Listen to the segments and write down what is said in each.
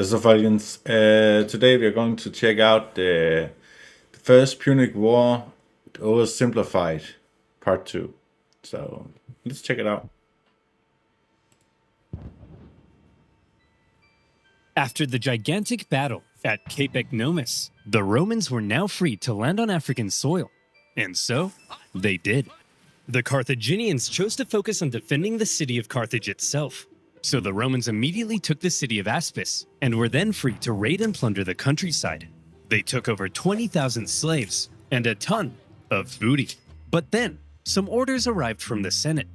So, Falcons, today we are going to check out the first Punic War, OverSimplified, Part 2. So, let's check it out. After the gigantic battle at Cape Ecnomus, the Romans were now free to land on African soil. And so, they did. The Carthaginians chose to focus on defending the city of Carthage itself. So the Romans immediately took the city of Aspis and were then free to raid and plunder the countryside. They took over 20,000 slaves and a ton of booty. But then, some orders arrived from the Senate.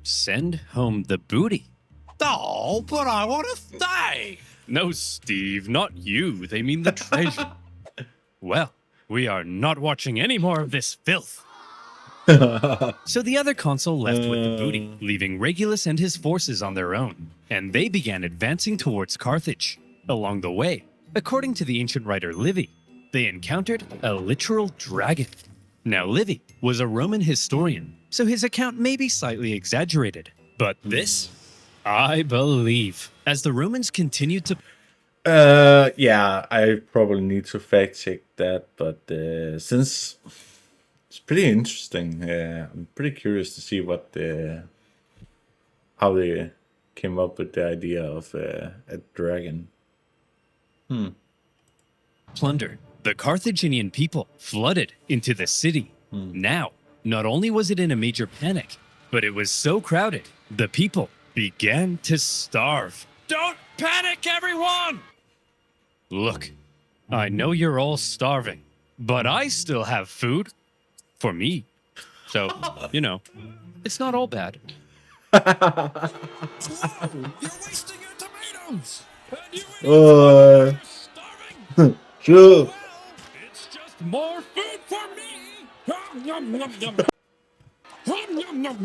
Send home the booty. Oh, but I want to stay. No, Steve, not you. They mean the treasure. Well, we are not watching any more of this filth. So the other consul left with the booty, leaving Regulus and his forces on their own, and they began advancing towards Carthage. Along the way, according to the ancient writer Livy, they encountered a literal dragon. Now, Livy was a Roman historian, so his account may be slightly exaggerated, but this, I believe, as the Romans continued to... Yeah, I probably need to fact check that, but since it's pretty interesting, I'm pretty curious to see how they came up with the idea of a dragon. Plunder. The Carthaginian people flooded into the city. Now, not only was it in a major panic, but it was so crowded, the people began to starve. Don't panic, everyone. Look, I know you're all starving, but I still have food for me. So, you know, it's not all bad. Whoa, you're wasting your tomatoes. And you starving. Sure. Well, it's just more food for me. Yum, yum, yum.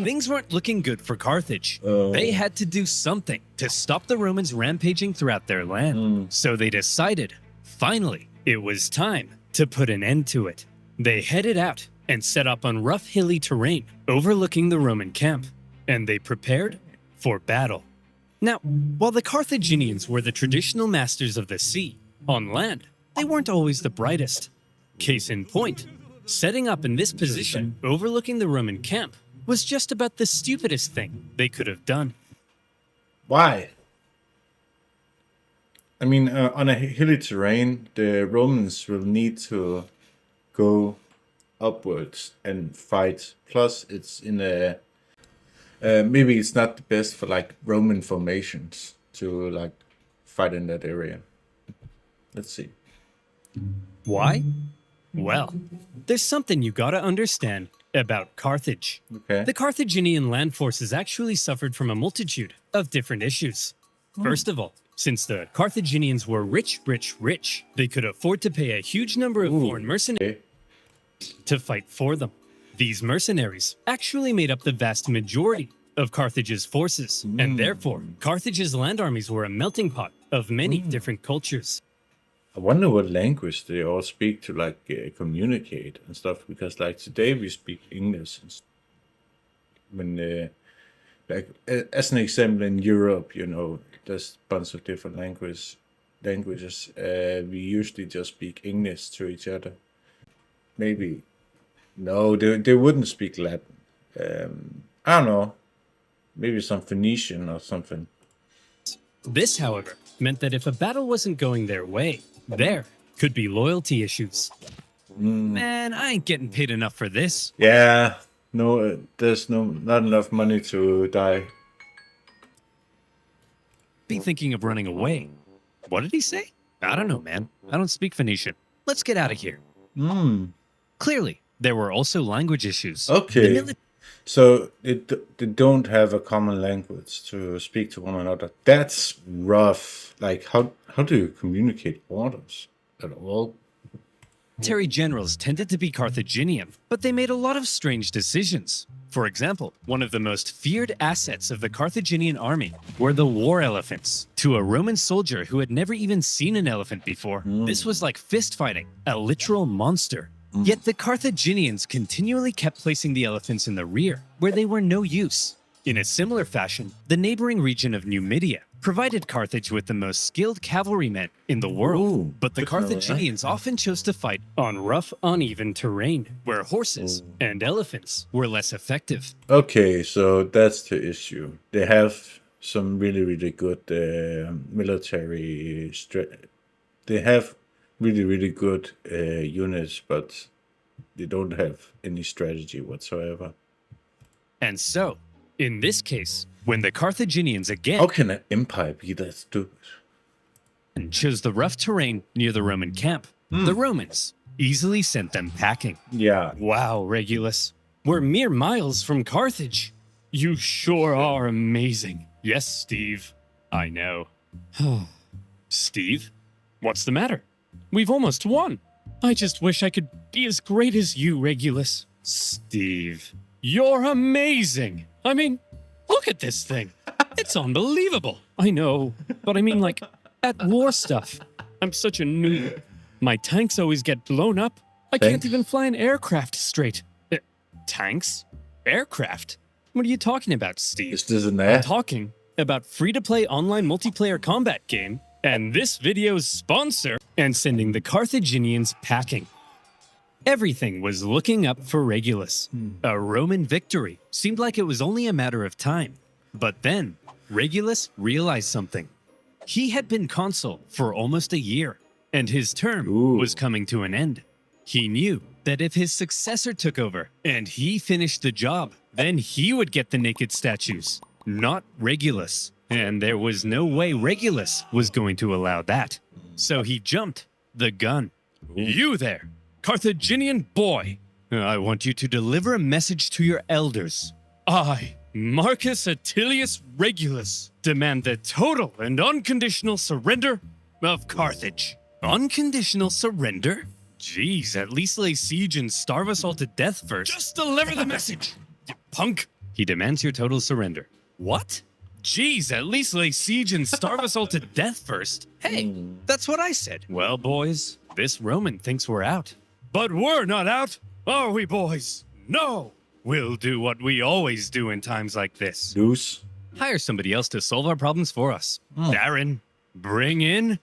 Things weren't looking good for Carthage. They had to do something to stop the Romans rampaging throughout their land. So they decided, finally, it was time to put an end to it. They headed out and set up on rough hilly terrain overlooking the Roman camp, and they prepared for battle. Now, while the Carthaginians were the traditional masters of the sea, on land, they weren't always the brightest. Case in point, setting up in this position overlooking the Roman camp was just about the stupidest thing they could have done. Why? I mean, on a hilly terrain, the Romans will need to go upwards and fight. Plus, it's in a maybe it's not the best for like Roman formations to like fight in that area. Let's see. Why? Well, there's something you gotta understand about Carthage. Okay. The Carthaginian land forces actually suffered from a multitude of different issues. First of all, since the Carthaginians were rich, they could afford to pay a huge number of foreign mercenaries to fight for them. These mercenaries actually made up the vast majority of Carthage's forces, and therefore, Carthage's land armies were a melting pot of many different cultures. I wonder what language they all speak to like communicate and stuff, because like today we speak English and when like as an example in Europe, you know, there's a bunch of different languages. We usually just speak English to each other. Maybe no, they wouldn't speak Latin. I don't know, maybe some Phoenician or something. This, however, meant that if a battle wasn't going their way, there could be loyalty issues. Man, I ain't getting paid enough for this. Yeah, no, there's not enough money to die. Be thinking of running away. What did he say? I don't know, man. I don't speak Phoenician. Let's get out of here. Clearly, there were also language issues. Okay. So they don't have a common language to speak to one another. That's rough. Like how do you communicate orders at all? Military generals tended to be Carthaginian, but they made a lot of strange decisions. For example, one of the most feared assets of the Carthaginian army were the war elephants. To a Roman soldier who had never even seen an elephant before, this was like fist fighting, a literal monster. Yet the Carthaginians continually kept placing the elephants in the rear, where they were no use. In a similar fashion, the neighboring region of Numidia provided Carthage with the most skilled cavalrymen in the world. Ooh, But the good to know that. Carthaginians often chose to fight on rough, uneven terrain, where horses and elephants were less effective. Okay, so that's the issue. They have some really, really good military. They have really, really good units, but they don't have any strategy whatsoever. And so, in this case, when the Carthaginians again How can an empire be that stupid? chose the rough terrain near the Roman camp, the Romans easily sent them packing. Yeah. Wow, Regulus, we're mere miles from Carthage. You sure are amazing. Yes, Steve, I know. Steve, what's the matter? We've almost won. I just wish I could be as great as you, Regulus. Steve, you're amazing. I mean, look at this thing. It's unbelievable. I know, but I mean, like, at war stuff. I'm such a noob. My tanks always get blown up. I can't Thanks. even fly an aircraft straight. Tanks? Aircraft? What are you talking about, Steve? Is this an I'm ad? talking about free-to-play online multiplayer combat game and this video's sponsor and sending the Carthaginians packing. Everything was looking up for Regulus. A Roman victory seemed like it was only a matter of time. But then, Regulus realized something. He had been consul for almost a year, and his term Ooh. was coming to an end. He knew that if his successor took over and he finished the job, then he would get the naked statues, not Regulus. And there was no way Regulus was going to allow that. So he jumped the gun. You there, Carthaginian boy, I want you to deliver a message to your elders. I, Marcus Attilius Regulus, demand the total and unconditional surrender of Carthage. Unconditional surrender? Jeez, at least lay siege and starve us all to death first. Just deliver the message, you punk. He demands your total surrender. What? Jeez, at least lay siege and starve us all to death first. Hey, that's what I said. Well, boys, this Roman thinks we're out. But we're not out, are we, boys? No. We'll do what we always do in times like this. Loose. Hire somebody else to solve our problems for us. Darren, bring in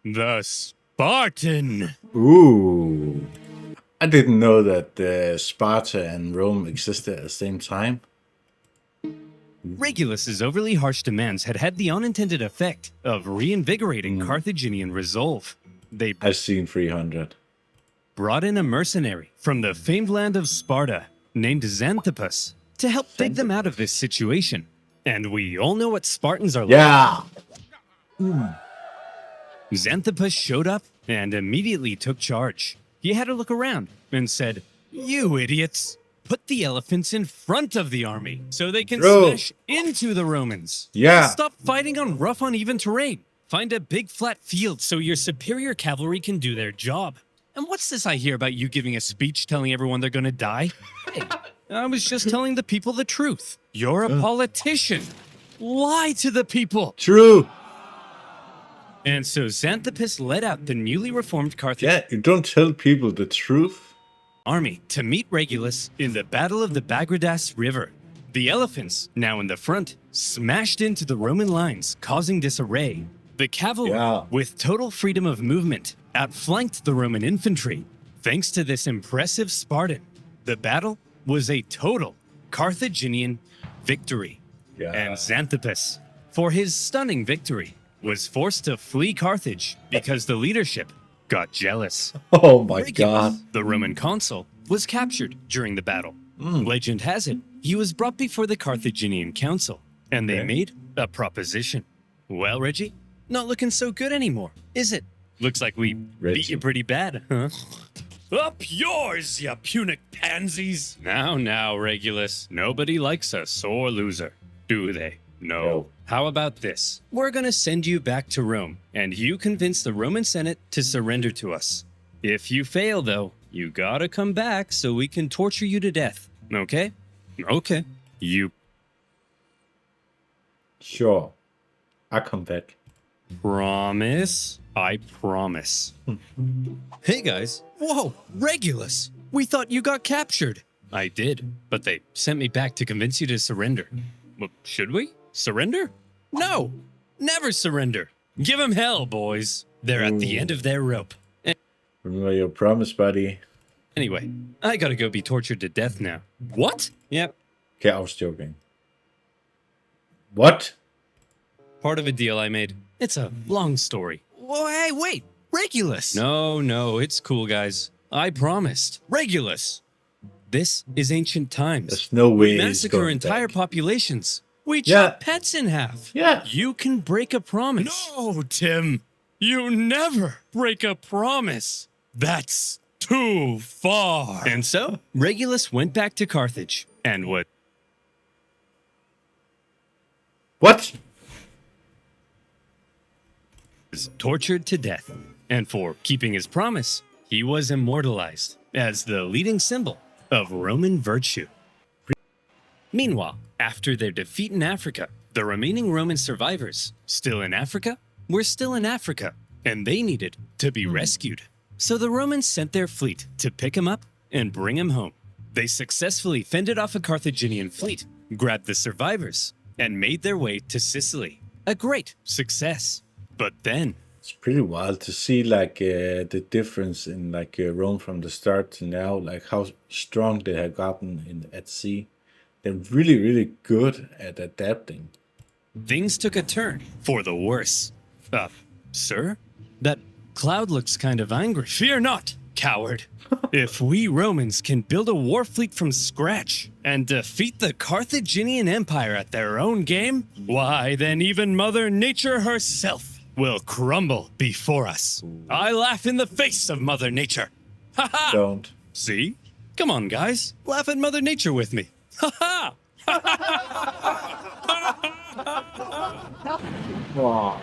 the Spartan. Ooh. I didn't know that Sparta and Rome existed at the same time. Regulus's overly harsh demands had had the unintended effect of reinvigorating Carthaginian resolve. They I've seen 300. brought in a mercenary from the famed land of Sparta named Xanthippus to help dig them out of this situation. And we all know what Spartans are like. Yeah. Xanthippus showed up and immediately took charge. He had a look around and said, "You idiots, put the elephants in front of the army so they can Bro. smash into the Romans. Yeah. Stop fighting on rough, uneven terrain. Find a big flat field so your superior cavalry can do their job. And what's this I hear about you giving a speech telling everyone they're gonna die? Hey, I was just telling the people the truth. You're a politician. Lie to the people." True. And so Xanthippus led out the newly reformed Carthage Yeah, you don't tell people the truth. army to meet Regulus in the Battle of the Bagradas River. The elephants, now in the front, smashed into the Roman lines, causing disarray. The cavalry, Yeah. with total freedom of movement, outflanked the Roman infantry. Thanks to this impressive Spartan, the battle was a total Carthaginian victory. Yeah. And Xanthippus, for his stunning victory, was forced to flee Carthage because the leadership got jealous. Oh my Regulus, god. the Roman consul, was captured during the battle. Legend has it, he was brought before the Carthaginian council, and they Okay. made a proposition. Well, Reggie, not looking so good anymore, is it? Looks like we beat you pretty bad, huh? Up yours, you Punic pansies! Now, Regulus, nobody likes a sore loser, do they? No. How about this? We're gonna send you back to Rome, and you convince the Roman Senate to surrender to us. If you fail, though, you gotta come back so we can torture you to death. Okay? Okay. You Sure. I come back. promise? I promise. Hey guys. Whoa, Regulus. We thought you got captured. I did, but they sent me back to convince you to surrender. Well, should we? Surrender? No. never surrender. Give 'em hell, boys. They're at the end of their rope. Remember your promise, buddy. Anyway, I gotta go be tortured to death now. What? Yep. Okay, I was joking. What? Part of a deal I made. It's a long story. Whoa, hey, wait! Regulus! No, it's cool, guys. I promised. Regulus! This is ancient times. There's no way We he's massacre going entire back. populations. We Yeah. chop pets in half. Yeah. You can break a promise. No, Tim. You never break a promise. That's too far. And so, Regulus went back to Carthage and was What? tortured to death. And for keeping his promise, he was immortalized as the leading symbol of Roman virtue. Meanwhile, after their defeat in Africa, the remaining Roman survivors, still in Africa, were still in Africa, and they needed to be rescued. So the Romans sent their fleet to pick him up and bring him home. They successfully fended off a Carthaginian fleet, grabbed the survivors, and made their way to Sicily. A great success. But then, It's pretty wild to see like the difference in like Rome from the start to now, like how strong they have gotten at sea. They're really, really good at adapting. things took a turn for the worse. Sir? That cloud looks kind of angry. Fear not, coward. If we Romans can build a war fleet from scratch and defeat the Carthaginian Empire at their own game, why, then even Mother Nature herself will crumble before us. I laugh in the face of Mother Nature. Ha ha! Don't. See? Come on, guys. Laugh at Mother Nature with me. Ha ha! Wow.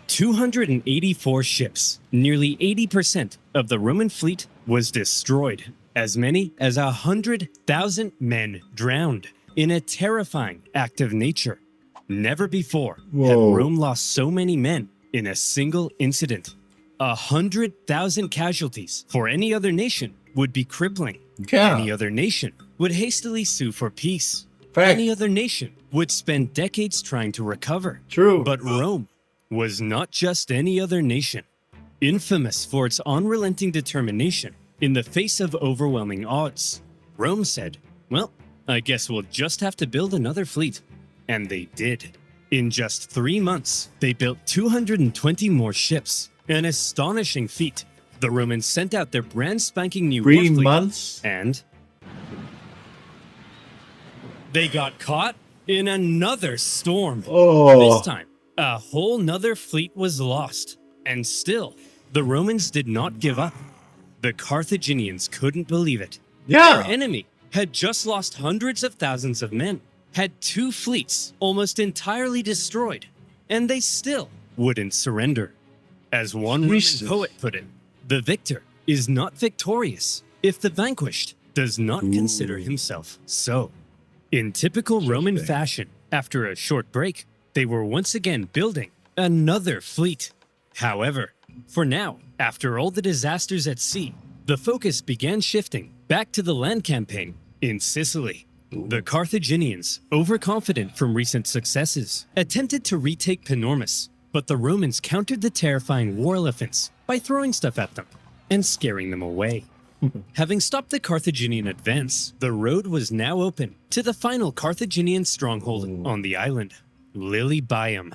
284 ships, nearly 80% of the Roman fleet was destroyed. As many as 100,000 men drowned in a terrifying act of nature. Never before had Whoa. Rome lost so many men in a single incident. 100,000 casualties for any other nation would be crippling. Yeah. Any other nation would hastily sue for peace. Fact. Any other nation would spend decades trying to recover. True. But Rome was not just any other nation. Infamous for its unrelenting determination in the face of overwhelming odds, Rome said, well, I guess we'll just have to build another fleet. And they did. In just 3 months, they built 220 more ships. An astonishing feat. The Romans sent out their brand spanking new war 3 fleet, months? and they got caught in another storm. Oh. This time, a whole nother fleet was lost. And still, the Romans did not give up. The Carthaginians couldn't believe it. Yeah. Their enemy had just lost hundreds of thousands of men, had 2 fleets almost entirely destroyed, and they still wouldn't surrender. As one Jesus. Roman poet put it, the victor is not victorious if the vanquished does not consider himself so. In typical Roman fashion, after a short break, they were once again building another fleet. However, for now, after all the disasters at sea, the focus began shifting back to the land campaign in Sicily. The Carthaginians, overconfident from recent successes, attempted to retake Panormus, but the Romans countered the terrifying war elephants by throwing stuff at them and scaring them away. Having stopped the Carthaginian advance, the road was now open to the final Carthaginian stronghold on the island, Lilybaeum.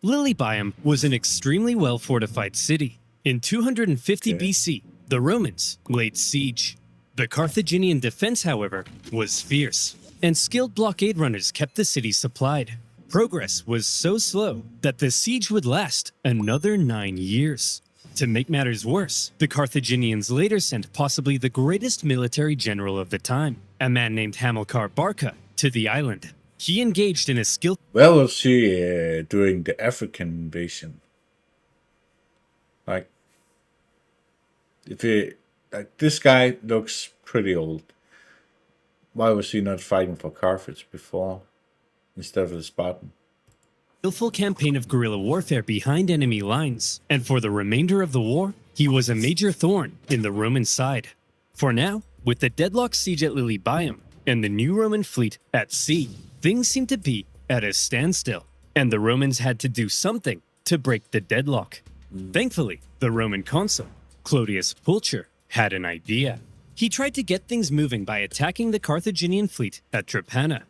Lilybaeum was an extremely well-fortified city. In 250 BC, the Romans laid siege. The Carthaginian defense, however, was fierce, and skilled blockade runners kept the city supplied. Progress was so slow that the siege would last another 9 years. To make matters worse, the Carthaginians later sent possibly the greatest military general of the time, a man named Hamilcar Barca, to the island. He engaged in a skillful Where was he during the African invasion? Like, if he, like, this guy looks pretty old. Why was he not fighting for Carthage before instead of the Spartan? campaign of guerrilla warfare behind enemy lines, and for the remainder of the war, he was a major thorn in the Roman side. For now, with the deadlock siege at Lilybaeum, and the new Roman fleet at sea, things seemed to be at a standstill, and the Romans had to do something to break the deadlock. Thankfully, the Roman consul, Clodius Pulcher, had an idea. He tried to get things moving by attacking the Carthaginian fleet at Drepana.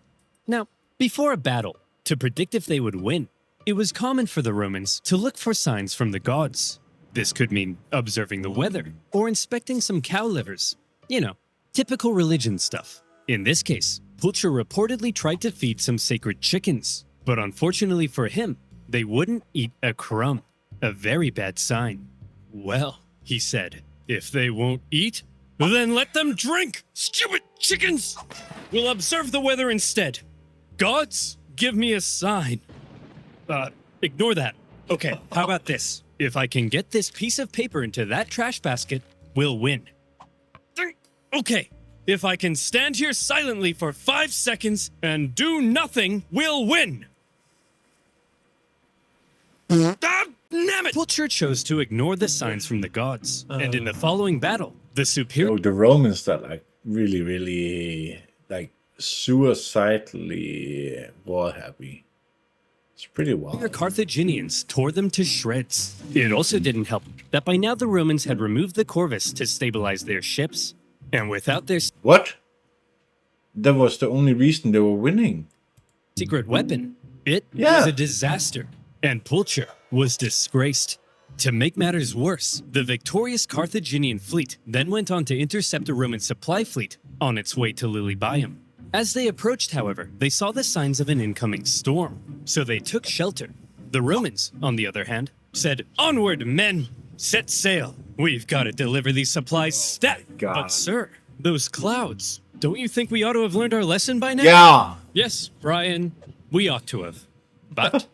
Now, before a battle, to predict if they would win, it was common for the Romans to look for signs from the gods. This could mean observing the weather or inspecting some cow livers. You know, typical religion stuff. In this case, Pulcher reportedly tried to feed some sacred chickens, but unfortunately for him, they wouldn't eat a crumb. A very bad sign. "Well," he said, "if they won't eat, then let them drink! Stupid chickens! We'll observe the weather instead. Gods, give me a sign." Ignore that. Okay, how about this? If I can get this piece of paper into that trash basket, we'll win. Okay, if I can stand here silently for 5 seconds and do nothing, we'll win. Damn it! Pulcher chose to ignore the signs from the gods, and in the following battle, the superior The Romans are like really like suicidally war happy. It's pretty wild. Carthaginians tore them to shreds. It also didn't help that by now the Romans had removed the corvus to stabilize their ships, and without their What? That was the only reason they were winning. secret weapon, it Yeah. was a disaster, and Pulcher was disgraced. To make matters worse, the victorious Carthaginian fleet then went on to intercept a Roman supply fleet on its way to Lilybaeum. As they approached, however, they saw the signs of an incoming storm, so they took shelter. The Romans, on the other hand, said, "Onward, men! Set sail! We've got to deliver these supplies stat." God. But sir, those clouds, don't you think we ought to have learned our lesson by now? Yeah. Yes, Brian, we ought to have. But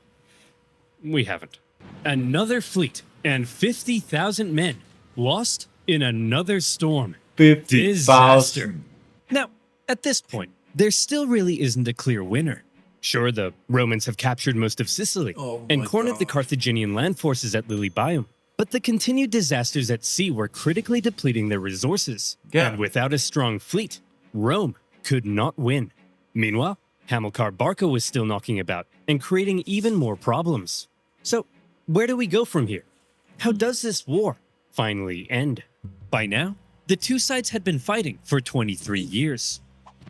we haven't. Another fleet and 50,000 men lost in another storm. 50,000. Now, at this point, there still really isn't a clear winner. Sure, the Romans have captured most of Sicily and cornered the Carthaginian land forces at Lilybaeum, but the continued disasters at sea were critically depleting their resources. Yeah. And without a strong fleet, Rome could not win. Meanwhile, Hamilcar Barca was still knocking about and creating even more problems. So, where do we go from here? How does this war finally end? By now, the two sides had been fighting for 23 years.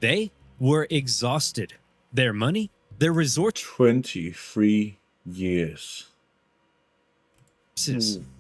They were exhausted. Their money, their resources, 23 years.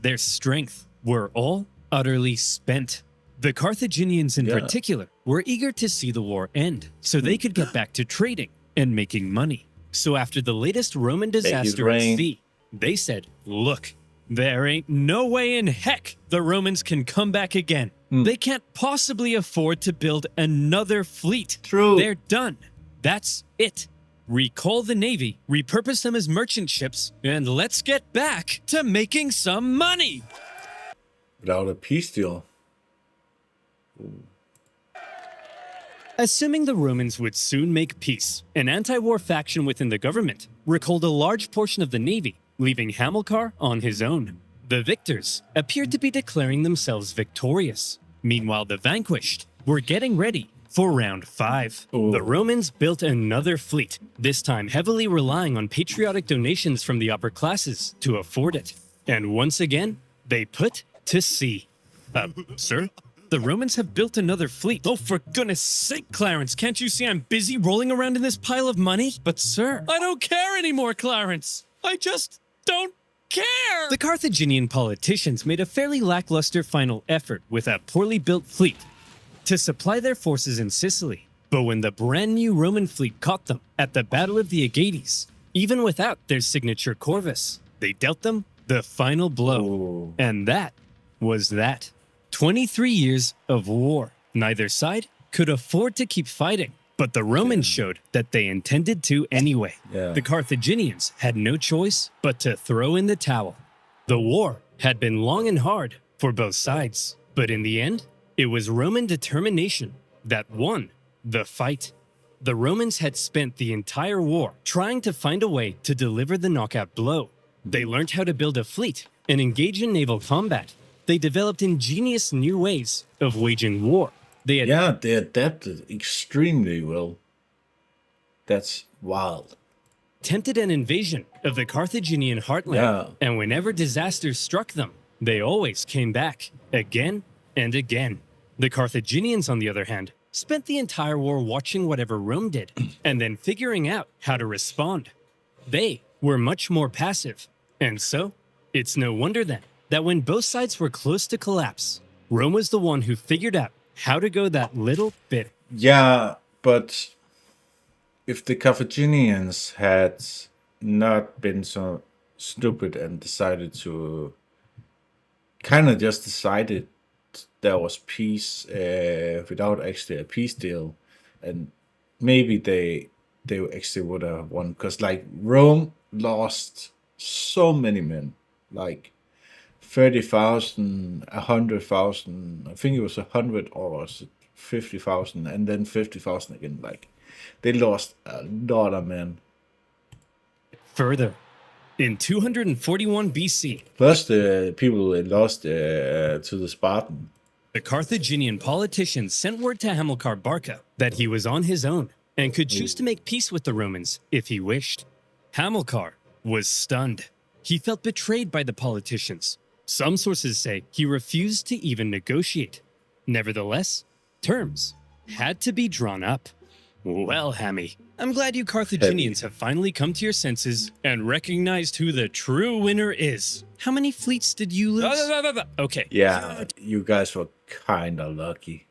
their strength were all utterly spent. The Carthaginians in Yeah. particular were eager to see the war end so they could get back to trading and making money. So after the latest Roman disaster at rain. sea, they said, "Look, there ain't no way in heck the Romans can come back again. They can't possibly afford to build another fleet. True. They're done. That's it. Recall the navy, repurpose them as merchant ships, and let's get back to making some money." Without a peace deal. Assuming the Romans would soon make peace, an anti-war faction within the government recalled a large portion of the navy, leaving Hamilcar on his own. The victors appeared to be declaring themselves victorious. Meanwhile, the vanquished were getting ready for round 5. Ooh. The Romans built another fleet, this time heavily relying on patriotic donations from the upper classes to afford it. And once again, they put to sea. Sir? The Romans have built another fleet. Oh, for goodness sake, Clarence, can't you see I'm busy rolling around in this pile of money? But sir, I don't care anymore, Clarence. I just don't care. The Carthaginian politicians made a fairly lackluster final effort with a poorly built fleet to supply their forces in Sicily. But when the brand new Roman fleet caught them at the Battle of the Aegates, even without their signature corvus, they dealt them the final blow. Ooh. And that was that. 23 years of war. Neither side could afford to keep fighting, but the Romans showed that they intended to anyway. Yeah. The Carthaginians had no choice but to throw in the towel. The war had been long and hard for both sides, but in the end, it was Roman determination that won the fight. The Romans had spent the entire war trying to find a way to deliver the knockout blow. They learned how to build a fleet and engage in naval combat. They developed ingenious new ways of waging war. They had Yeah, they adapted extremely well. That's wild. attempted an invasion of the Carthaginian heartland, Yeah. and whenever disaster struck them, they always came back again and again. The Carthaginians, on the other hand, spent the entire war watching whatever Rome did and then figuring out how to respond. They were much more passive, and so it's no wonder then that when both sides were close to collapse, Rome was the one who figured out how to go that little bit. Yeah, but if the Carthaginians had not been so stupid and decided to kind of just decided there was peace without actually a peace deal, and maybe they actually would have won, because like Rome lost so many men, like 30,000, 100,000. I think it was 100 or was it 50,000, and then 50,000 again. Like they lost a lot of men. Further, in 241 BC, Plus the people they lost to the Spartan. the Carthaginian politicians sent word to Hamilcar Barca that he was on his own and could choose to make peace with the Romans if he wished. Hamilcar was stunned. He felt betrayed by the politicians. Some sources say he refused to even negotiate. Nevertheless, terms had to be drawn up. Well, Hammy, I'm glad you Carthaginians have finally come to your senses and recognized who the true winner is. How many fleets did you lose? Okay. Yeah, you guys were kind of lucky.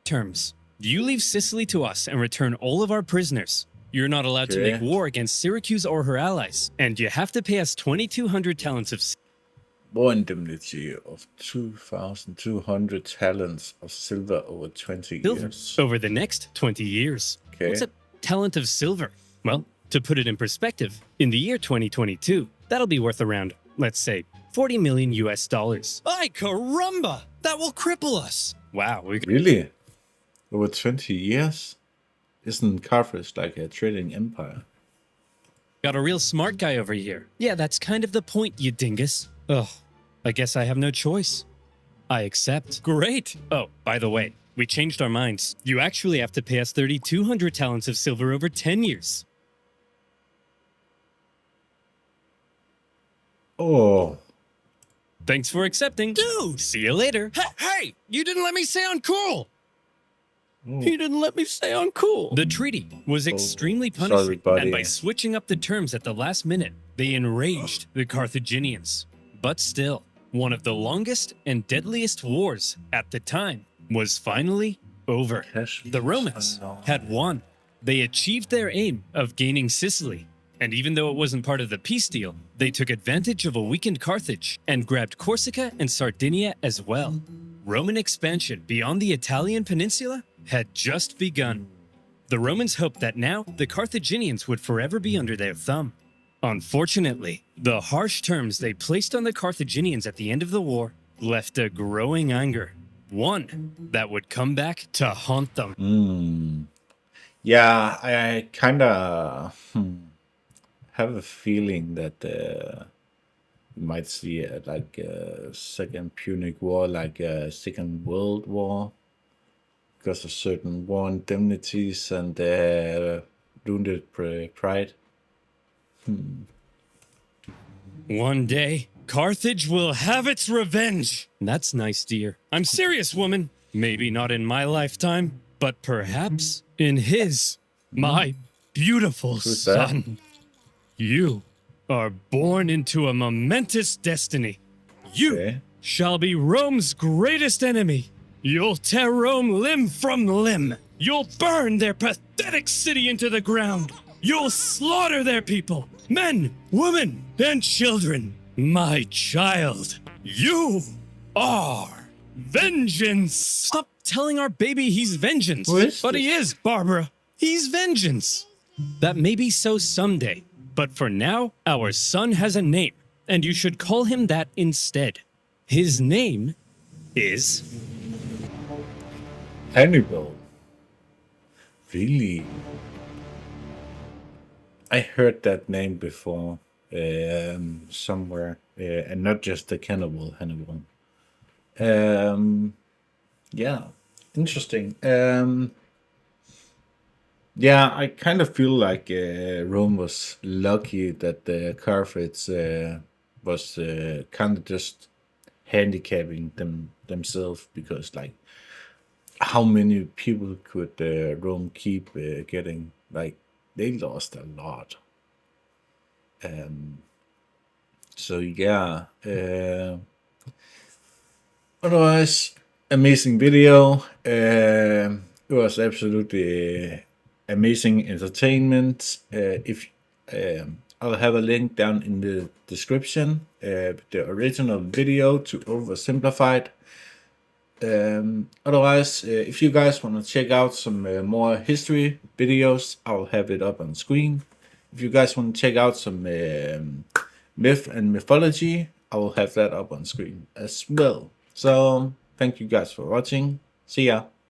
Terms. You leave Sicily to us and return all of our prisoners. You're not allowed to make war against Syracuse or her allies, and you have to pay us 2,200 talents of War indemnity of 2,200 talents of silver over 20 silver years. over the next 20 years. Okay. What's a talent of silver? Well, to put it in perspective, in the year 2022, that'll be worth around, let's say, 40 million US dollars. Ay caramba! That will cripple us. Wow, we Really? Over 20 years? Isn't Carthage like a trading empire? got a real smart guy over here. Yeah, that's kind of the point, you dingus. Ugh, I guess I have no choice. I accept. Great. Oh, by the way, we changed our minds. You actually have to pay us 3,200 talents of silver over 10 years. Oh, Thanks for accepting. Dude! See you later. Hey! You didn't let me say uncool! oh. You didn't let me say uncool. The treaty was extremely sorry, punishing, buddy. and by switching up the terms at the last minute, they enraged the Carthaginians. But still, one of the longest and deadliest wars at the time was finally over. The Romans had won. They achieved their aim of gaining Sicily, and even though it wasn't part of the peace deal, they took advantage of a weakened Carthage and grabbed Corsica and Sardinia as well. Roman expansion beyond the Italian peninsula had just begun. The Romans hoped that now the Carthaginians would forever be under their thumb. Unfortunately, the harsh terms they placed on the Carthaginians at the end of the war left a growing anger, one that would come back to haunt them. Yeah, I kind of have a feeling that we might see like a second Punic War, like a Second World War, because of certain war indemnities and wounded pride. One day, Carthage will have its revenge. That's nice, dear. I'm serious, woman. Maybe not in my lifetime, but perhaps in his. My beautiful Who's that? son. You are born into a momentous destiny. You Okay. shall be Rome's greatest enemy. You'll tear Rome limb from limb. You'll burn their pathetic city into the ground. You'll slaughter their people, men, women, and children. My child, you are vengeance. Stop telling our baby he's vengeance. Who is But he is, Barbara. He's vengeance. That may be so someday, but for now, our son has a name, and you should call him that instead. His name is... Hannibal. Really? I heard that name before somewhere, and not just the cannibal Hannibal. Yeah, Interesting. Yeah, I kind of feel like Rome was lucky that the Carthage was kind of just handicapping themselves, because like how many people could Rome keep getting? Like they lost a lot. So yeah. Otherwise, amazing video. It was absolutely amazing entertainment. If I'll have a link down in the description, the original video to Oversimplified. Otherwise, if you guys want to check out some more history videos, I'll have it up on screen. If you guys want to check out some myth and mythology, I will have that up on screen as well. So, thank you guys for watching. See ya.